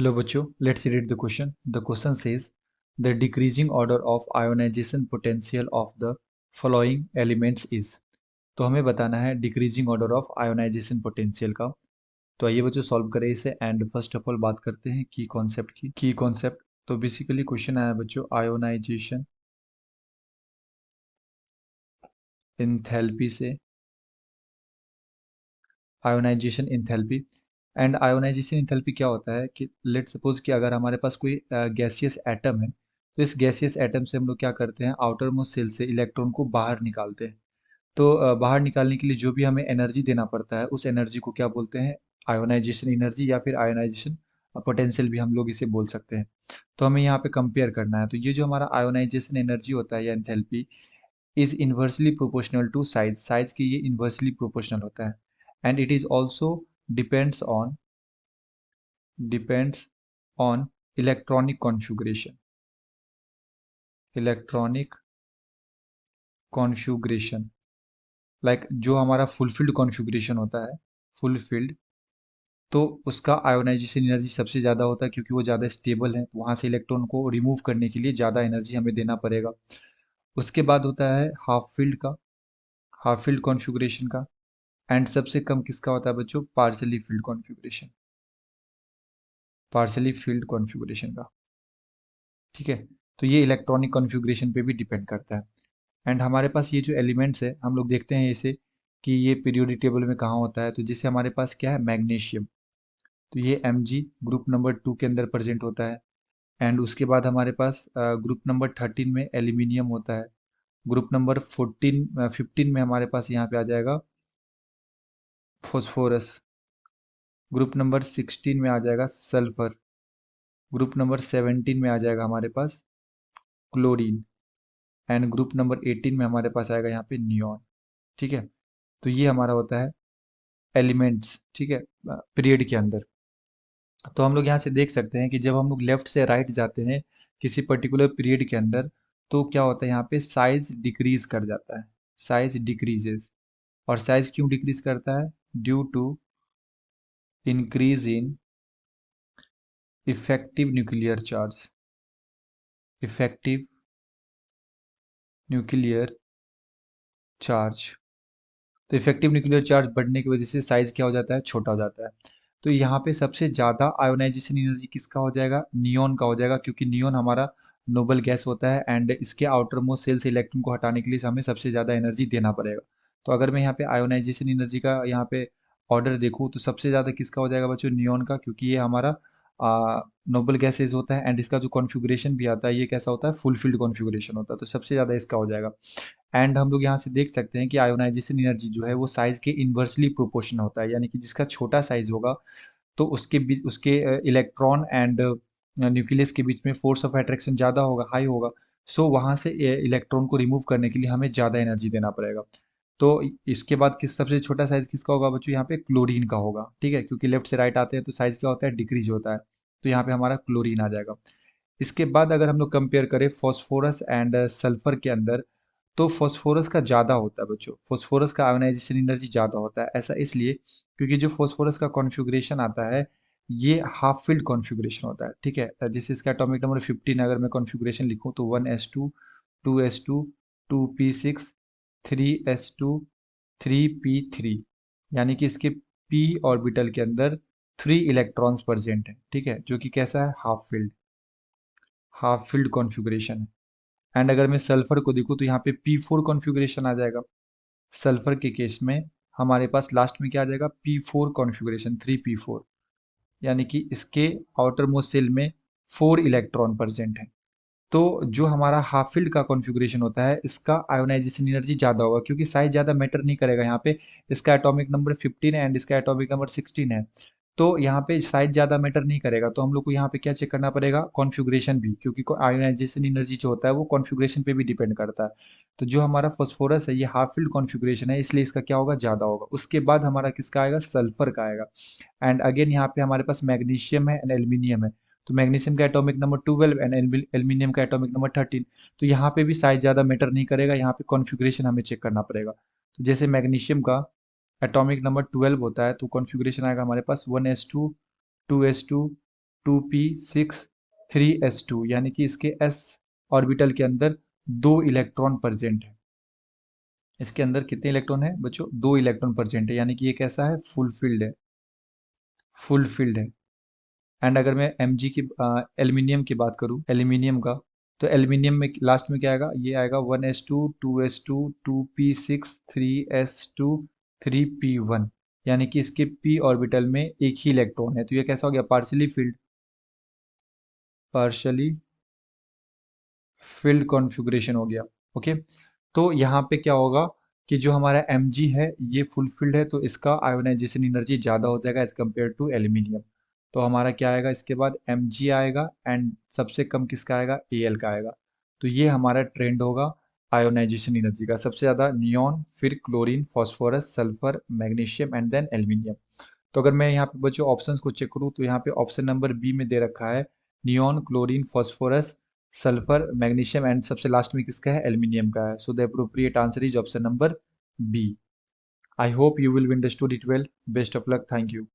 Hello बच्चों, let's read the question. The question says the decreasing order of ionization potential of the following elements is. तो हमें बताना है decreasing order of ionization potential का। तो आइए बच्चों सॉल्व करें इसे एंड फर्स्ट ऑफ ऑल बात करते हैं की कॉन्सेप्ट की। की कॉन्सेप्ट तो बेसिकली क्वेश्चन आया बच्चों आयोनाइजेशन इंथैल्पी से, ionization enthalpy. And ionization enthalpy क्या होता है कि लेट सपोज कि अगर हमारे पास कोई गैसियस एटम है, तो इस गैसियस एटम से हम लोग क्या करते हैं, आउटर मोस्ट शेल से इलेक्ट्रॉन को बाहर निकालते हैं। तो बाहर निकालने के लिए जो भी हमें एनर्जी देना पड़ता है उस एनर्जी को क्या बोलते हैं, आयोनाइजेशन एनर्जी या फिर आयोनाइजेशन पोटेंशियल भी हम लोग इसे बोल सकते हैं। तो हमें यहाँ पे कंपेयर करना है, तो ये जो हमारा आयोनाइजेशन एनर्जी होता है या enthalpy is inversely proportional to size, size के ये इन्वर्सली प्रोपोर्शनल होता है। And it is also depends on depends on electronic configuration, electronic configuration like जो हमारा फुलफिल्ड कॉन्फ़िगरेशन होता है, फुलफिल्ड, तो उसका आयोनाइजेशन एनर्जी सबसे ज़्यादा होता है क्योंकि वो ज़्यादा स्टेबल है, वहाँ से इलेक्ट्रॉन को रिमूव करने के लिए ज़्यादा एनर्जी हमें देना पड़ेगा। उसके बाद होता है हाफ फील्ड का, हाफ फील्ड कॉन्फ़िगरेशन का। एंड सबसे कम किसका होता है बच्चों, partially field configuration, partially field configuration का। ठीक है, तो ये इलेक्ट्रॉनिक कॉन्फ़िगरेशन पे भी डिपेंड करता है। एंड हमारे पास ये जो एलिमेंट्स है हम लोग देखते हैं इसे कि ये पीरियोडिक टेबल में कहाँ होता है, तो जैसे हमारे पास क्या है, मैग्नीशियम, तो ये Mg ग्रुप नंबर 2 के अंदर प्रेजेंट होता है। एंड उसके बाद हमारे पास ग्रुप नंबर 13 में एल्यूमिनियम होता है। ग्रुप नंबर 15 में हमारे पास यहाँ पे आ जाएगा फॉस्फोरस। ग्रुप नंबर 16 में आ जाएगा सल्फर। ग्रुप नंबर 17 में आ जाएगा हमारे पास क्लोरीन। एंड ग्रुप नंबर 18 में हमारे पास आएगा यहाँ पे नियॉन। ठीक है, तो ये हमारा होता है एलिमेंट्स, ठीक है, पीरियड के अंदर। तो हम लोग यहाँ से देख सकते हैं कि जब हम लोग लेफ्ट से राइट जाते हैं किसी पर्टिकुलर पीरियड के अंदर, तो क्या होता है यहाँ पे साइज डिक्रीज कर जाता है, साइज डिक्रीजेस। और साइज क्यों डिक्रीज करता है, due to increase in effective nuclear charge, effective nuclear charge. तो इफेक्टिव न्यूक्लियर चार्ज बढ़ने की वजह से साइज क्या हो जाता है, छोटा हो जाता है। तो यहाँ पे सबसे ज़्यादा आयोनाइजेशन एनर्जी किसका हो जाएगा, नियॉन का हो जाएगा, क्योंकि नियॉन हमारा नोबल गैस होता है एंड इसके आउटर मोस्ट सेल से इलेक्ट्रॉन को हटाने के लिए हमें सबसे ज़्यादा एनर्जी देना पड़ेगा। तो अगर मैं यहाँ पे आयोनाइजेशन एनर्जी का यहाँ पे ऑर्डर देखूँ तो सबसे ज़्यादा किसका हो जाएगा बच्चों, नियॉन का, क्योंकि ये हमारा नोबल गैसेज होता है एंड इसका जो कॉन्फ़िगरेशन भी आता है ये कैसा होता है, फुलफिल्ड कॉन्फ़िगरेशन होता है, तो सबसे ज़्यादा इसका हो जाएगा। एंड हम लोग यहाँ से देख सकते हैं कि आयोनाइजेशन एनर्जी जो है वो साइज के इन्वर्सली प्रोपोर्शनल होता है, यानी कि जिसका छोटा साइज होगा तो उसके बीच उसके इलेक्ट्रॉन एंड न्यूक्लियस के बीच में फोर्स ऑफ अट्रैक्शन ज़्यादा होगा, हाई होगा। सो वहाँ से इलेक्ट्रॉन को रिमूव करने के लिए हमें ज़्यादा एनर्जी देना पड़ेगा। तो इसके बाद किस सबसे छोटा साइज किसका होगा बच्चों, यहाँ पे क्लोरीन का होगा। ठीक है, क्योंकि लेफ्ट से राइट आते हैं तो साइज क्या होता है, डिक्रीज होता है। तो यहाँ पे हमारा क्लोरीन आ जाएगा। इसके बाद अगर हम लोग कंपेयर करें फॉस्फोरस एंड सल्फर के अंदर, तो फॉस्फोरस का ज़्यादा होता है बच्चों, फॉस्फोरस का आयोनाइजेशन एनर्जी ज़्यादा होता है। ऐसा इसलिए क्योंकि जो फॉस्फोरस का कॉन्फ़िगरेशन आता है ये हाफ फील्ड कॉन्फ़िगरेशन होता है। ठीक है, जैसे इसका एटॉमिक नंबर 15 अगर मैं कॉन्फ़िगरेशन लिखूँ तो 1s2 2s2 2p6 3s2 3p3, यानी कि इसके p ऑर्बिटल के अंदर 3 इलेक्ट्रॉन्स प्रेजेंट हैं। ठीक है, जो कि कैसा है, half field, half field configuration है। एंड अगर मैं सल्फर को देखूँ तो यहाँ पे P4 कॉन्फ़िगरेशन आ जाएगा। सल्फर के केस में हमारे पास लास्ट में क्या आ जाएगा, P4 कॉन्फ़िगरेशन, 3p4, यानी कि इसके आउटर मोस्ट शेल में 4 इलेक्ट्रॉन प्रेजेंट हैं। तो जो हमारा हाफ फील्ड का कॉन्फ़िगरेशन होता है इसका आयोनाइजेशन एनर्जी ज़्यादा होगा, क्योंकि साइज ज़्यादा मैटर नहीं करेगा यहाँ पे। इसका एटॉमिक नंबर 15 है एंड इसका एटॉमिक नंबर 16 है। तो यहाँ पे साइज ज़्यादा मैटर नहीं करेगा, तो हम लोग को यहाँ पे क्या चेक करना पड़ेगा, कॉन्फ़िगरेशन भी, क्योंकि आयोनाइजेशन एनर्जी जो होता है वो कॉन्फ़िगरेशन पे भी डिपेंड करता है। तो जो हमारा फॉस्फोरस है ये हाफ फील्ड कॉन्फ़िगरेशन है, इसलिए इसका क्या होगा, ज़्यादा होगा। उसके बाद हमारा किसका आएगा, सल्फर का आएगा। एंड अगेन यहाँ पे हमारे पास मैग्नीशियम है एंड एल्यूमिनियम है। तो मैग्नीशियम का एटॉमिक नंबर 12 एंड एल्यूमिनियम का एटॉमिक नंबर 13। तो यहाँ पे भी साइज ज़्यादा मैटर नहीं करेगा, यहाँ पे कॉन्फ़िगरेशन हमें चेक करना पड़ेगा। तो जैसे मैग्नीशियम का एटॉमिक नंबर 12 होता है तो कॉन्फ़िगरेशन आएगा हमारे पास 1s2 2s2 2p6 3s2, यानी कि इसके s ऑर्बिटल के अंदर 2 इलेक्ट्रॉन प्रेजेंट है। इसके अंदर कितने इलेक्ट्रॉन है बच्चों? 2 इलेक्ट्रॉन प्रेजेंट है, यानी कि ये कैसा है? फुलफिल्ड है, फुलफिल्ड है। एंड अगर मैं Mg की एल्यूमिनियम की बात करूं, एल्यूमिनियम का, तो एल्यूमिनियम में लास्ट में क्या आएगा? ये आएगा 1s2 2s2 2p6 3s2 3p1, यानी कि इसके p ऑर्बिटल में एक ही इलेक्ट्रॉन है। तो ये कैसा हो गया? Partially field, partially field configuration हो गया। ओके, तो यहाँ पे क्या होगा कि जो हमारा Mg है ये फुलफिल्ड है, तो इसका आयोनाइजेशन एनर्जी ज़्यादा हो जाएगा एज कम्पेयर टू एल्यूमिनियम। तो हमारा क्या आएगा इसके बाद? Mg आएगा, एंड सबसे कम किसका आएगा? Al का आएगा। तो ये हमारा ट्रेंड होगा आयोनाइजेशन एनर्जी का, सबसे ज़्यादा नियॉन, फिर chlorine, phosphorus, sulphur, magnesium and then aluminium. तो अगर मैं यहाँ पे बच्चों ऑप्शंस को चेक करूँ, तो यहाँ पे ऑप्शन नंबर बी में दे रखा है neon, chlorine, phosphorus, sulphur, magnesium and सबसे लास्ट में किसका है? एल्यूमिनियम का है। So the appropriate answer is option number B. I hope you will understood it well. Best of luck. Thank you.